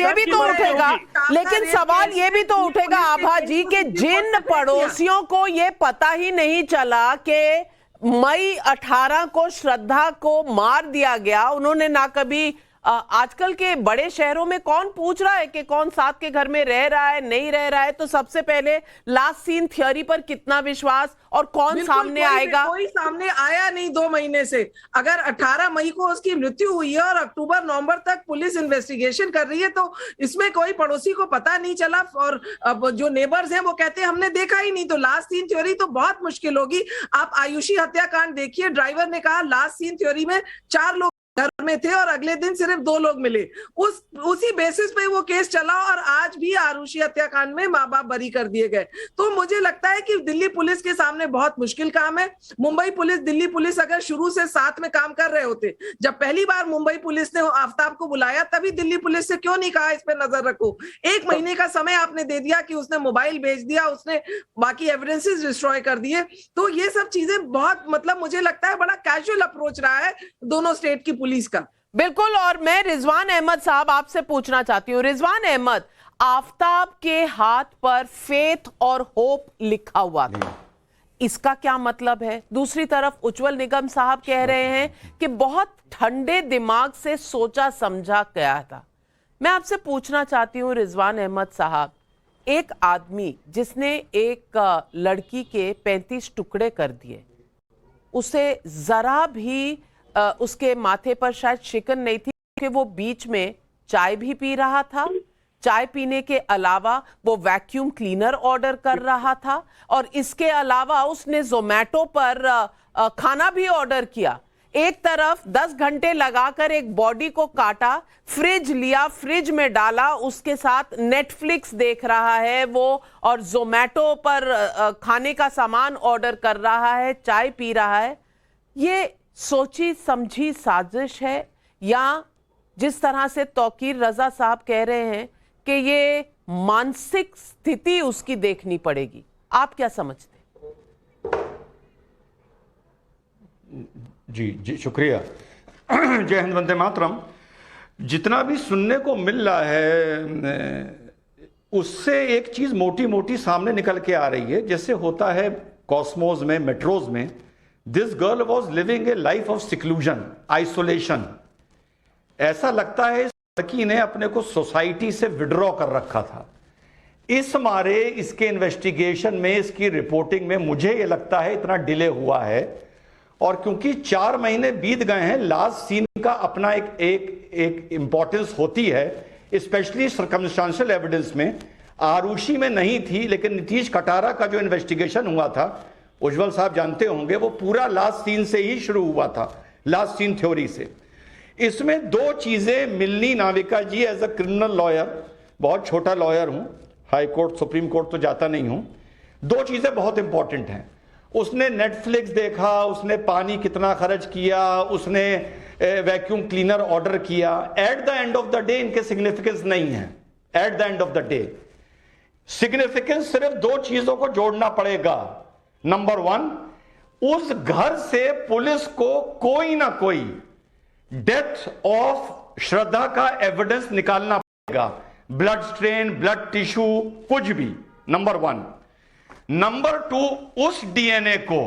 ये भी तो उठेगा, लेकिन सवाल ये भी तो उठेगा आभा जी कि जिन पड़ोसियों को ये पता ही नहीं चला कि मई 18 को श्रद्धा को मार दिया गया, उन्होंने ना कभी आजकल के बड़े शहरों में कौन पूछ रहा है कि कौन साथ के घर में रह रहा है नहीं रह रहा है, तो सबसे पहले लास्ट सीन थ्योरी पर कितना विश्वास और कौन सामने आएगा? कोई सामने आया नहीं 2 महीने से। अगर 18 मई को उसकी मृत्यु हुई है और अक्टूबर नवंबर तक पुलिस इन्वेस्टिगेशन कर रही है, तो इसमें कोई पड़ोसी को पता नहीं चला। और अब जो नेबर्स हैं वो कहते हैं हमने देखा ही नहीं, तो लास्ट सीन थ्योरी तो बहुत मुश्किल होगी। आप आयुषी हत्याकांड देखिए, ड्राइवर ने कहा लास्ट सीन थ्योरी में 4 लोग घर में थे और अगले दिन सिर्फ 2 लोग मिले। उसी बेसिस पे वो केस चला और आज भी आरुषि हत्याकांड में माँ बाप बरी कर दिए गए। तो मुझे लगता है कि दिल्ली पुलिस के सामने बहुत मुश्किल काम है। मुंबई पुलिस, दिल्ली पुलिस अगर शुरू से साथ में काम कर रहे होते, जब पहली बार मुंबई पुलिस ने आफ्ताब को बुलाया तभी दिल्ली पुलिस से क्यों नहीं कहा इस पर नजर रखो? 1 महीने का समय आपने दे दिया कि उसने मोबाइल भेज दिया, उसने बाकी एविडेंसेस डिस्ट्रॉय कर दिए। तो ये सब चीजें बहुत, मतलब मुझे लगता है बड़ा कैजुअल अप्रोच रहा है दोनों स्टेट की पुलिस का। बिल्कुल। और मैं रिजवान अहमद साहब आपसे पूछना चाहती हूँ, रिजवान अहमद, आफ्ताब के हाथ पर फेथ और होप लिखा हुआ था, इसका क्या मतलब है? दूसरी तरफ उज्जवल निगम साहब कह रहे हैं कि बहुत ठंडे दिमाग से सोचा समझा गया था। मैं आपसे पूछना चाहती हूँ रिजवान अहमद साहब, एक आदमी जिसने एक लड़की के 35 टुकड़े कर दिए, उसे जरा भी उसके माथे पर शायद शिकन नहीं थी कि वो बीच में चाय भी पी रहा था, चाय पीने के अलावा वो वैक्यूम क्लीनर ऑर्डर कर रहा था, और इसके अलावा उसने जोमेटो पर खाना भी ऑर्डर किया। एक तरफ 10 घंटे लगाकर एक बॉडी को काटा, फ्रिज लिया, फ्रिज में डाला, उसके साथ नेटफ्लिक्स देख रहा है वो, और जोमेटो पर खाने का सामान ऑर्डर कर रहा है, चाय पी रहा है। ये सोची समझी साजिश है, या जिस तरह से तौकीर रजा साहब कह रहे हैं कि ये मानसिक स्थिति उसकी देखनी पड़ेगी? आप क्या समझते? जी जी, शुक्रिया। जय हिंद, वंदे मातरम। जितना भी सुनने को मिल रहा है उससे एक चीज मोटी मोटी सामने निकल के आ रही है, जैसे होता है कॉस्मोस में, मेट्रोज में। This girl was living a life of seclusion, isolation. ऐसा लगता है इस लड़की ने अपने को सोसाइटी से विड्रॉ कर रखा था। इस मारे इसके इन्वेस्टिगेशन में, इसकी रिपोर्टिंग में मुझे ये लगता है इतना डिले हुआ है। और क्योंकि 4 महीने बीत गए हैं, लास्ट सीन का अपना एक इंपॉर्टेंस होती है, स्पेशली सर्कमस्टांशियल एविडेंस में। आरुषि में नहीं थी, लेकिन नीतीश कटारा का जो इन्वेस्टिगेशन हुआ था, उज्जवल साहब जानते होंगे, वो पूरा लास्ट सीन से ही शुरू हुआ था, लास्ट सीन थ्योरी से। इसमें 2 चीजें मिलनी, नाविका जी, एज अ क्रिमिनल लॉयर, बहुत छोटा लॉयर हूं, हाई कोर्ट सुप्रीम कोर्ट तो जाता नहीं हूं, 2 चीजें बहुत इंपॉर्टेंट हैं। उसने नेटफ्लिक्स देखा, उसने पानी कितना खर्च किया, उसने वैक्यूम क्लीनर ऑर्डर किया। At the end of the day इनके सिग्निफिकेंस नहीं है। At the end of the day significance सिर्फ 2 चीजों को जोड़ना पड़ेगा। नंबर 1, उस घर से पुलिस को कोई ना कोई डेथ ऑफ श्रद्धा का एविडेंस निकालना पड़ेगा, ब्लड स्ट्रेन, ब्लड टिश्यू, कुछ भी। नंबर 1। नंबर 2, उस डीएनए को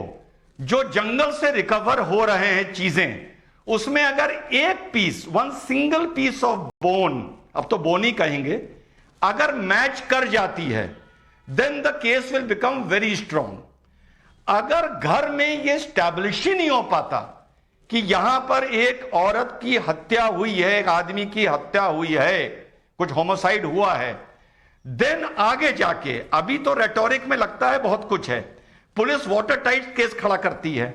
जो जंगल से रिकवर हो रहे हैं चीजें, उसमें अगर एक piece, 1 single piece of bone, अब तो बोन ही कहेंगे, अगर मैच कर जाती है, then the case will become very strong. अगर घर में यह स्टैब्लिश ही नहीं हो पाता कि यहां पर एक औरत की हत्या हुई है, एक आदमी की हत्या हुई है, कुछ होमोसाइड हुआ है, देन आगे जाके, अभी तो रेटोरिक में लगता है बहुत कुछ है, पुलिस वाटर टाइट केस खड़ा करती है।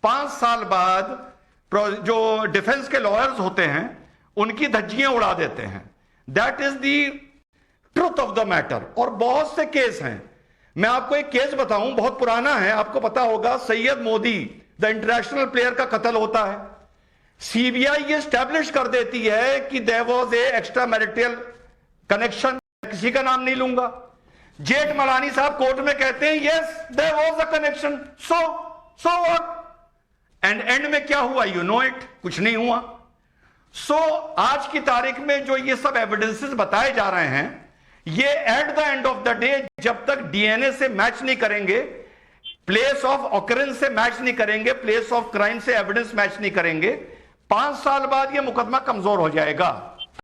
5 साल बाद जो डिफेंस के लॉयर्स होते हैं उनकी धज्जियां उड़ा देते हैं। That is the truth of the matter. और बहुत से केस हैं। मैं आपको एक केस बताऊं, बहुत पुराना है, आपको पता होगा, Syed Modi the international player का कत्ल होता है। सीबीआई ये स्टैब्लिश कर देती है कि there was a extramarital connection, किसी का नाम नहीं लूंगा। जेठ मलानी साहब कोर्ट में कहते हैं yes there was a connection, so what, and end में क्या हुआ, यू नो इट, कुछ नहीं हुआ। सो आज की तारीख में जो ये सब एविडेंसेस बताए जा रहे हैं, ये at the end of the day जब तक डीएनए से मैच नहीं करेंगे, प्लेस ऑफ ऑकरेंस से मैच नहीं करेंगे, प्लेस ऑफ क्राइम से एविडेंस मैच नहीं करेंगे, 5 साल बाद ये मुकदमा कमजोर हो जाएगा।